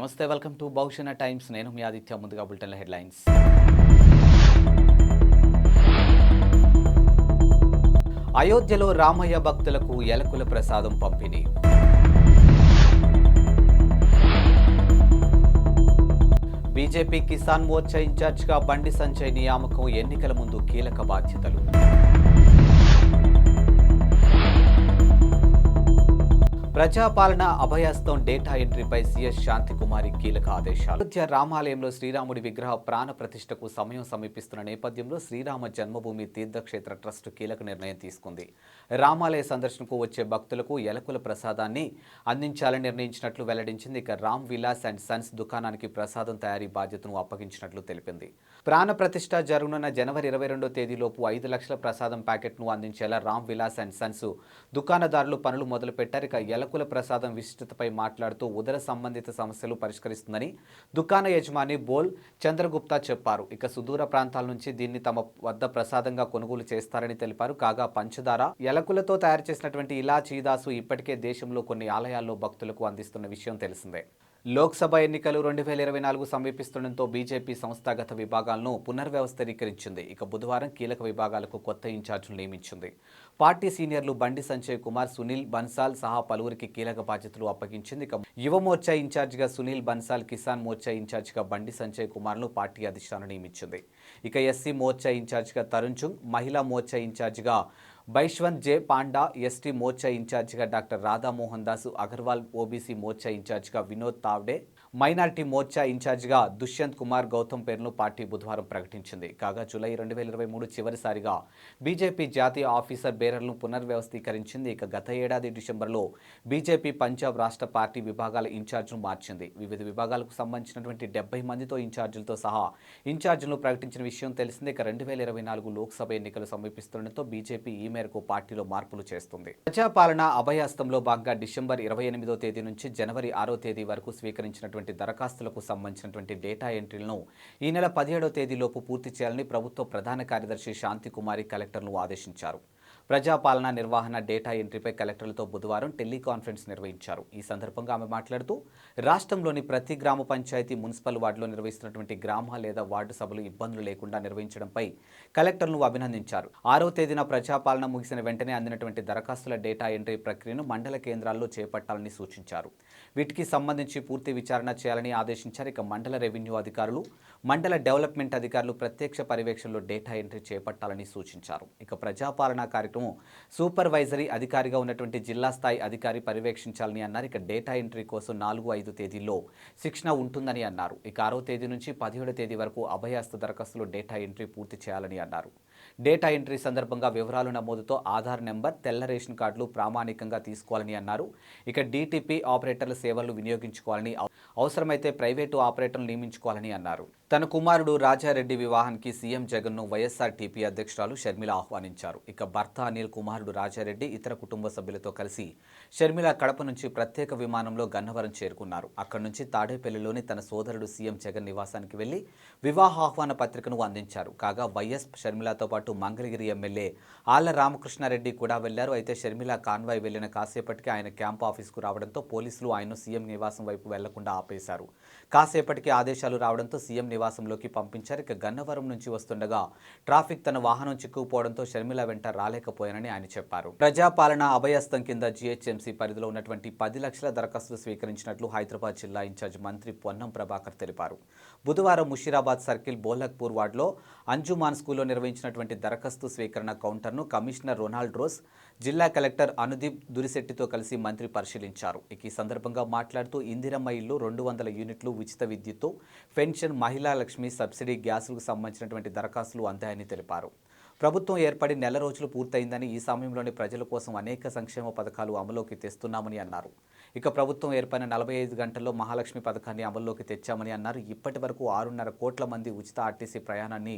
నమస్తే, welcome to బహుశన times. నేను మీ ఆదిత్య. ముందుగా బులెటిన్ల హెడ్లైన్స్. అయోధ్యలో రామయ్య భక్తులకు ఎలకుల ప్రసాదం పంపిణీ. బీజేపీ కిసాన్ మోర్చా ఇన్ఛార్జిగా బండి సంజయ్ నియామకం ఎన్నికల ముందు కీలక బాధ్యతలు. ప్రజాపాలన అభయస్తం డేటా ఎంట్రీపై సీఎస్ శాంతికుమారి కీలక ఆదేశాలు. అయోధ్య రామాలయంలో శ్రీరాముడి విగ్రహ ప్రాణ ప్రతిష్టకు సమయం సమీపిస్తున్న నేపథ్యంలో శ్రీరామ జన్మభూమి తీర్థక్షేత్ర ట్రస్ట్ కీలక నిర్ణయం తీసుకుంది. రామాలయ సందర్శనకు వచ్చే భక్తులకు ఎలకుల ప్రసాదాన్ని అందించాలని నిర్ణయించినట్లు వెల్లడించింది. ఇక రామ్ విలాస్ అండ్ సన్స్ దుకాణానికి ప్రసాదం తయారీ బాధ్యతను అప్పగించినట్లు తెలిపింది. ప్రాణ ప్రతిష్ట జరగనున్న జనవరి 22వ తేదీలోపు 5 లక్షల ప్రసాదం ప్యాకెట్ను అందించేలా రామ్ విలాస్ అండ్ సన్స్ దుకాణదారులు పనులు మొదలుపెట్టారు. ఇక ఎలకుల ప్రసాదం విశిష్టతపై మాట్లాడుతూ ఉదర సంబంధిత సమస్యలు పరిష్కరిస్తుందని దుకాణ యజమాని బోల్ చంద్రగుప్తా చెప్పారు. ఇక సుదూర ప్రాంతాల నుంచి దీన్ని తమ వద్ద ప్రసాదంగా కొనుగోలు చేస్తారని తెలిపారు. కాగా పంచదార, ఎలకులతో తయారు చేసినటువంటి ఇలాచీ దాసు ఇప్పటికే దేశంలో కొన్ని ఆలయాల్లో భక్తులకు అందిస్తున్న విషయం తెలిసిందే. లోక్సభ ఎన్నికలు 2024 సమీపిస్తుండటంతో బీజేపీ సంస్థాగత విభాగాలను పునర్వ్యవస్థీకరించింది. ఇక బుధవారం కీలక విభాగాలకు కొత్త ఇన్ఛార్జీలు నియమించింది. పార్టీ సీనియర్లు బండి సంజయ్ కుమార్, సునీల్ బన్సాల్ సహా పలువురికి కీలక బాధ్యతలు అప్పగించింది. ఇక యువ మోర్చా ఇన్ఛార్జిగా సునీల్ బన్సాల్, కిసాన్ మోర్చా ఇన్ఛార్జిగా బండి సంజయ్ కుమార్ను పార్టీ అధిష్టానం నియమించింది. ఇక ఎస్సీ మోర్చా ఇన్ఛార్జిగా తరుణ్ చుంగ్, మహిళా మోర్చా ఇన్ఛార్జిగా బైష్వంత్ జే పాండా, ఎస్టీ మోర్చా ఇన్ఛార్జిగా డాక్టర్ రాధామోహన్ దాసు అగర్వాల్, ఓబీసీ మోర్చా ఇన్ఛార్జిగా వినోద్ తావ్డే, మైనార్టీ మోర్చా ఇన్ఛార్జిగా దుష్యంత్ కుమార్ గౌతమ్ పేరును పార్టీ బుధవారం ప్రకటించింది. కాగా జూలై 2023 చివరిసారిగా బీజేపీ జాతీయ ఆఫీసర్ బేరర్లను పునర్వ్యవస్థీకరించింది. ఇక గత ఏడాది డిసెంబర్లో బీజేపీ పంజాబ్ రాష్ట్ర పార్టీ విభాగాల ఇన్ఛార్జిను మార్చింది. వివిధ విభాగాలకు సంబంధించినటువంటి 70 మందితో ఇన్ఛార్జీలతో సహా ఇన్ఛార్జీలను ప్రకటించిన విషయం తెలిసిందే. ఇక 2024 లోక్సభ ఎన్నికలు సమీపిస్తుండటంతో బీజేపీ ఈ మేరకు పార్టీలో మార్పులు చేస్తుంది. ప్రజాపాలన అభయహస్తంలో భాగంగా డిసెంబర్ 28వ తేదీ నుంచి జనవరి 6వ తేదీ వరకు స్వీకరించినటువంటి దరఖాస్తులకు సంబంధించినటువంటి డేటా ఎంట్రీలను ఈ నెల 17వ తేదీలోపు పూర్తి చేయాలని ప్రభుత్వ ప్రధాన కార్యదర్శి శాంతికుమారి కలెక్టర్ను ఆదేశించారు. ప్రజాపాలన నిర్వహణ డేటా ఎంట్రీపై కలెక్టర్లతో బుధవారం టెలికాన్ఫరెన్స్ నిర్వహించారు. ఈ సందర్భంగా ఆమె మాట్లాడుతూ రాష్ట్రంలోని ప్రతి గ్రామ పంచాయతీ, మున్సిపల్ వార్డులో నిర్వహిస్తున్నటువంటి గ్రామ లేదా వార్డు సభలు ఇబ్బందులు లేకుండా నిర్వహించడంపై కలెక్టర్ను అభినందించారు. 6వ తేదీన ప్రజాపాలన ముగిసిన వెంటనే అందినటువంటి దరఖాస్తుల డేటా ఎంట్రీ ప్రక్రియను మండల కేంద్రాల్లో చేపట్టాలని సూచించారు. వీటికి సంబంధించి పూర్తి విచారణ చేయాలని ఆదేశించారు. ఇక మండల రెవెన్యూ అధికారులు, మండల డెవలప్మెంట్ అధికారులు ప్రత్యక్ష పర్యవేక్షణలో డేటా ఎంట్రీ చేపట్టాలని సూచించారు. ఇక ప్రజాపాలన కార్యక్రమం సూపర్వైజరీ అధికారిగా ఉన్నటువంటి జిల్లా స్థాయి అధికారి పర్యవేక్షించాలని అన్నారు. ఇక డేటా ఎంట్రీ కోసం 4-5 తేదీల్లో శిక్షణ ఉంటుందని అన్నారు. ఇక 6వ తేదీ నుంచి 17వ తేదీ వరకు అభయహస్త దరఖాస్తులు డేటా ఎంట్రీ పూర్తి చేయాలని అన్నారు. డేటా ఎంట్రీ సందర్భంగా వివరాలు నమోదుతో ఆధార్ నెంబర్, తెల్ల రేషన్ కార్డులు ప్రామాణికంగా తీసుకోవాలని అన్నారు. ఇక డీటీపీ ఆపరేటర్ల సేవలను వినియోగించుకోవాలని, అవసరమైతే ప్రైవేటు ఆపరేటర్లు నియమించుకోవాలని అన్నారు. తన కుమారుడు రాజారెడ్డి వివాహానికి సీఎం జగన్ను వైఎస్ఆర్టీపీ అధ్యక్షురాలు షర్మిల ఆహ్వానించారు. ఇక భర్త అనిల్, కుమారుడు రాజారెడ్డి ఇతర కుటుంబ సభ్యులతో కలిసి షర్మిల కడప నుంచి ప్రత్యేక విమానంలో గన్నవరం చేరుకున్నారు. అక్కడి నుంచి తాడేపల్లిలోని తన సోదరుడు సీఎం జగన్ నివాసానికి వెళ్లి వివాహ ఆహ్వాన పత్రికను అందించారు. కాగా వైఎస్ షర్మిలతో పాటు మంగళగిరి ఎమ్మెల్యే ఆళ్ల రామకృష్ణారెడ్డి కూడా వెళ్లారు. అయితే షర్మిల కాన్వాయ్ వెళ్లిన కాసేపటికి ఆయన క్యాంప్ ఆఫీస్కు రావడంతో పోలీసులు ఆయన్ను సీఎం నివాసం వైపు వెళ్లకుండా ఆపేశారు. కాసేపటికి ఆదేశాలు రావడంతో సీఎం నివాసంలోకి పంపించారు. ఇక గన్నవరం నుంచి వస్తుండగా ట్రాఫిక్ తన వాహనం చిక్కుకుపోవడంతో షర్మిల వెంట రాలేకపోయానని ఆయన చెప్పారు. ప్రజాపాలన అభయహస్తం కింద జీహెచ్ఎంసీ పరిధిలో ఉన్నటువంటి 10 లక్షల దరఖాస్తులు స్వీకరించినట్లు హైదరాబాద్ జిల్లా ఇన్ఛార్జ్ మంత్రి పొన్నం ప్రభాకర్ తెలిపారు. బుధవారం ముషీరాబాద్ సర్కిల్ బోలక్పూర్ వార్డులో అంజుమాన్ స్కూల్లో నిర్వహించినటువంటి దరఖాస్తు స్వీకరణ కౌంటర్ను కమిషనర్ రొనాల్డ్ రోస్, జిల్లా కలెక్టర్ అనుదీప్ దురిశెట్టితో కలిసి మంత్రి పరిశీలించారు. ఇక ఈ సందర్భంగా మాట్లాడుతూ ఇందిరమ్మ ఇల్లు, 200 యూనిట్లు ఉచిత విద్యుత్తు, పెన్షన్, మహిళా లక్ష్మి, సబ్సిడీ గ్యాసులకు సంబంధించినటువంటి దరఖాస్తులు అందాయని తెలిపారు. ప్రభుత్వం ఏర్పడి నెల రోజులు పూర్తయిందని, ఈ సమయంలోనే ప్రజల కోసం అనేక సంక్షేమ పథకాలు అమలులోకి తెస్తున్నామని అన్నారు. ఇక ప్రభుత్వం ఏర్పడిన 45 గంటల్లో మహాలక్ష్మి పథకాన్ని అమల్లోకి తెచ్చామని అన్నారు. ఇప్పటి వరకు 6.5 కోట్ల మంది ఉచిత ఆర్టీసీ ప్రయాణాన్ని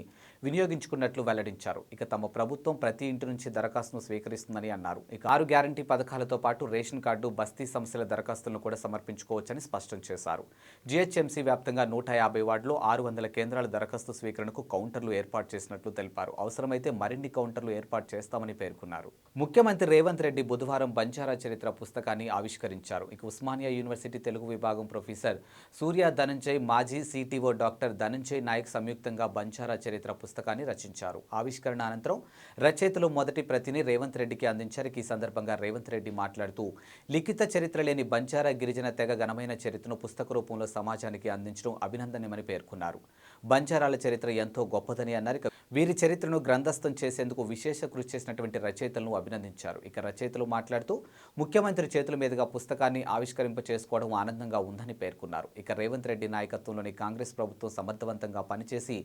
వినియోగించుకున్నట్లు వెల్లడించారు. ఇక తమ ప్రభుత్వం ప్రతి ఇంటి నుంచి దరఖాస్తును స్వీకరిస్తుందని అన్నారు. ఇక 6 గ్యారంటీ పథకాలతో పాటు రేషన్ కార్డు, బస్తీ సమస్యల దరఖాస్తులను కూడా సమర్పించుకోవచ్చని స్పష్టం చేశారు. జీహెచ్ఎంసీ వ్యాప్తంగా 150 వార్డులో 600 కేంద్రాల దరఖాస్తు స్వీకరణకు కౌంటర్లు ఏర్పాటు చేసినట్లు తెలిపారు. అవసరమైతే వీలైతే మరిన్ని కౌంటర్లు ఏర్పాటు చేస్తామని పేర్కొన్నారు. ముఖ్యమంత్రి రేవంత్ రెడ్డి బుధవారం బంజారా చరిత్ర పుస్తకాన్ని ఆవిష్కరించారు. ఇక ఉస్మానియా యూనివర్సిటీ తెలుగు విభాగం ప్రొఫెసర్ సూర్య ధనంజయ్, మాజీ సిటిఓ డాక్టర్ ధనంజయ్ నాయక్ సంయుక్తంగా బంజారా చరిత్ర పుస్తకాన్ని రచించారు. ఆవిష్కరణ అనంతరం రచయితలు మొదటి ప్రతిని రేవంత్ రెడ్డికి అందించారు. ఈ సందర్భంగా రేవంత్ రెడ్డి మాట్లాడుతూ లిఖిత చరిత్ర లేని బంజారా గిరిజన తెగ ఘనమైన చరిత్రను పుస్తక రూపంలో సమాజానికి అందించడం అభినందనీయమని పేర్కొన్నారు. బంజారాల చరిత్ర ఎంతో గొప్పదని అన్నారు. వీరి చరిత్రను గ్రంథస్థం చేసేందుకు విశేష కృషి చేసినటువంటి రచయితలను అభినందించారు. ఇక రచయితలు మాట్లాడుతూ ముఖ్యమంత్రి చేతుల మీదుగా పుస్తకాన్ని ఆవిష్కరింప చేసుకోవడం ఆనందంగా ఉందని పేర్కొన్నారు. ఇక రేవంత్ రెడ్డి నాయకత్వంలోని కాంగ్రెస్ ప్రభుత్వం సమర్థవంతంగా పనిచేసి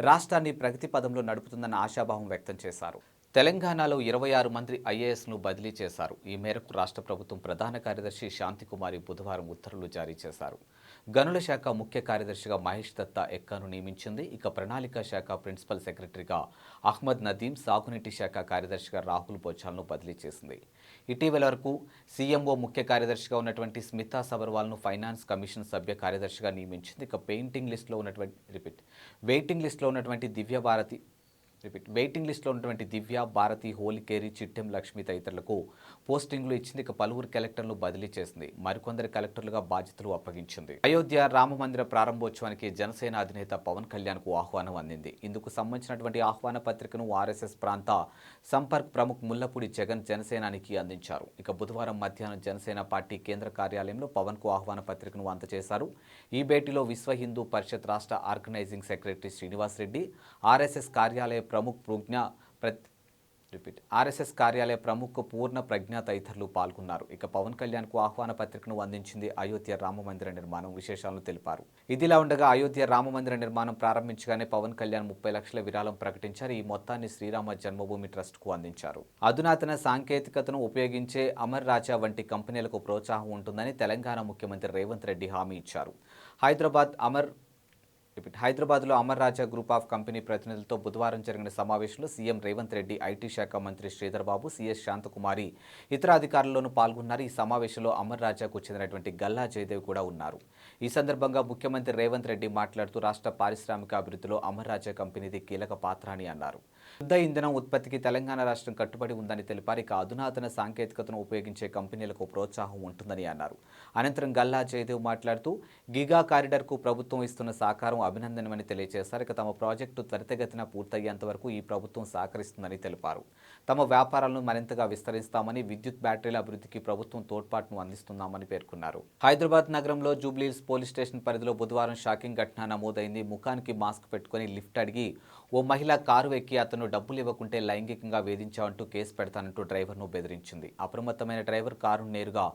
రాష్ట్రాన్ని ప్రగతి పదంలో నడుపుతుందన్న ఆశాభావం వ్యక్తం చేశారు. తెలంగాణలో 26 మంది ఐఏఎస్ను బదిలీ చేశారు. ఈ మేరకు రాష్ట్ర ప్రభుత్వం ప్రధాన కార్యదర్శి శాంతికుమారి బుధవారం ఉత్తర్వులు జారీ చేశారు. గనుల శాఖ ముఖ్య కార్యదర్శిగా మహేష్ దత్తా ఎక్కాను నియమించింది. ఇక ప్రణాళిక శాఖ ప్రిన్సిపల్ సెక్రటరీగా అహ్మద్ నదీం, సాగునీటి శాఖ కార్యదర్శిగా రాహుల్ బొచ్చాల్ను బదిలీ చేసింది. ఇటీవల వరకు సీఎంఓ ముఖ్య కార్యదర్శిగా ఉన్నటువంటి స్మితా సబర్వాల్ను ఫైనాన్స్ కమిషన్ సభ్య కార్యదర్శిగా నియమించింది. ఇక వెయిటింగ్ లిస్టులో ఉన్నటువంటి వెయిటింగ్ లిస్టులో ఉన్నటువంటి దివ్య, భారతి, హోలికేరి, చిట్టెం లక్ష్మి తదితరులకు పోస్టింగ్లు ఇచ్చింది. ఇక పలువురు కలెక్టర్లు బదిలీ చేసింది. మరికొందరు కలెక్టర్లుగా బాధ్యతలు అప్పగించింది. అయోధ్య రామమందిర ప్రారంభోత్సవానికి జనసేన అధినేత పవన్ కళ్యాణ్కు ఆహ్వానం అందింది. ఇందుకు సంబంధించినటువంటి ఆహ్వాన పత్రికను ఆర్ఎస్ఎస్ ప్రాంత సంపర్క్ ప్రముఖ్ ముల్లపూడి జగన్ జనసేనానికి అందించారు. ఇక బుధవారం మధ్యాహ్నం జనసేన పార్టీ కేంద్ర కార్యాలయంలో పవన్కు ఆహ్వాన పత్రికను అందజేశారు. ఈ భేటీలో విశ్వ హిందూ పరిషత్ రాష్ట్ర organizing secretary Srinivas Reddy, RSS కార్యాలయ ప్రముఖ పూర్ణ ప్రజ్ఞ తదితరులు పాల్గొన్నారు. ఇక పవన్ కళ్యాణ్కు ఆహ్వాన పత్రికను అందించింది అయోధ్య రామమందిర నిర్మాణం విశేషాలను తెలిపారు. ఇదిలా ఉండగా అయోధ్య రామమందిర నిర్మాణం ప్రారంభించగానే పవన్ కళ్యాణ్ 30 లక్షల విరాళం ప్రకటించారు. ఈ మొత్తాన్ని శ్రీరామ జన్మభూమి ట్రస్ట్కు అందించారు. అధునాతన సాంకేతికతను ఉపయోగించే అమర్ రాజా వంటి కంపెనీలకు ప్రోత్సాహం ఉంటుందని తెలంగాణ ముఖ్యమంత్రి రేవంత్ రెడ్డి హామీ ఇచ్చారు. హైదరాబాద్లో అమర్ రాజా గ్రూప్ ఆఫ్ కంపెనీ ప్రతినిధులతో బుధవారం జరిగిన సమావేశంలో సీఎం రేవంత్ రెడ్డి, ఐటీ శాఖ మంత్రి శ్రీధర్ బాబు, సీఎస్ శాంతకుమారి ఇతర అధికారులను పాల్గొన్నారు. ఈ సమావేశంలో అమర్ రాజాకు చెందినటువంటి గల్లా జయదేవ్ కూడా ఉన్నారు. ఈ సందర్భంగా ముఖ్యమంత్రి రేవంత్ రెడ్డి మాట్లాడుతూ రాష్ట్ర పారిశ్రామిక అభివృద్ధిలో అమర్ రాజా కంపెనీది కీలక పాత్ర అని అన్నారు. శుద్ధ ఇంధనం ఉత్పత్తికి తెలంగాణ రాష్ట్రం కట్టుబడి ఉందని తెలిపారు. ఇక అధునాతన సాంకేతికతను ఉపయోగించే కంపెనీలకు ప్రోత్సాహం ఉంటుందని అన్నారు. అనంతరం గల్లా జయదేవ్ మాట్లాడుతూ గిగా కారిడార్కు ప్రభుత్వం ఇస్తున్న సహకారం అభినందనమని తెలియజేశారు. ఇక తమ ప్రాజెక్టు త్వరితగతిన పూర్తయ్యేంత వరకు ఈ ప్రభుత్వం సహకరిస్తుందని తెలిపారు. తమ వ్యాపారాలను మరింతగా విస్తరిస్తామని, విద్యుత్ బ్యాటరీల అభివృద్ధికి ప్రభుత్వం తోడ్పాటును అందిస్తున్నామని పేర్కొన్నారు. హైదరాబాద్ నగరంలో జూబ్లీహిల్స్ పోలీస్ స్టేషన్ పరిధిలో బుధవారం షాకింగ్ ఘటన నమోదైంది. ముఖానికి మాస్క్ పెట్టుకుని లిఫ్ట్ అడిగి ఓ మహిళ కారు ఎక్కి అతను డబ్బులు ఇవ్వకుంటే లైంగికంగా వేధించావంటూ కేసు పెడతానంటూ డ్రైవర్ను బెదిరించింది. అప్రమత్తమైన డ్రైవర్ కారును నేరుగా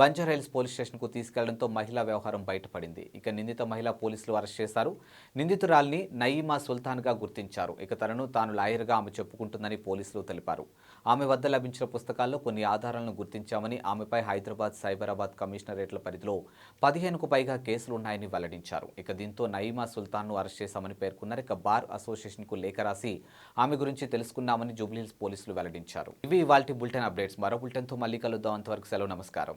బంజారాహిల్స్ పోలీస్ స్టేషన్కు తీసుకెళ్లడంతో మహిళా వ్యవహారం బయటపడింది. ఇక నిందిత మహిళా పోలీసులు అరెస్ట్ చేశారు. నిందితురాల్ని నయీమా సుల్తాన్గా గుర్తించారు. ఇక తనను తాను లాయర్గా ఆమె చెప్పుకుంటుందని పోలీసులు తెలిపారు. ఆమె వద్ద లభించిన పుస్తకాల్లో కొన్ని ఆధారాలను గుర్తించామని, ఆమెపై హైదరాబాద్, సైబరాబాద్ కమిషనరేట్ల పరిధిలో 15కు పైగా కేసులున్నాయని వెల్లడించారు. ఇక దీంతో నయీమా సుల్తాన్ను అరెస్ట్ చేశామని పేర్కొన్నారు. ఇక బార్ అసోసియేషన్కు లేఖ రాసి ఆమె గురించి తెలుసుకున్నామని జూబ్లీహిల్స్ పోలీసులు వెల్లడించారు. ఇవి ఇవాల్టి బులెటిన్ అప్డేట్స్. మరో బులెటిన్తో మళ్ళీ కలుద్దాం. అంతవరకు సెలవు, నమస్కారం.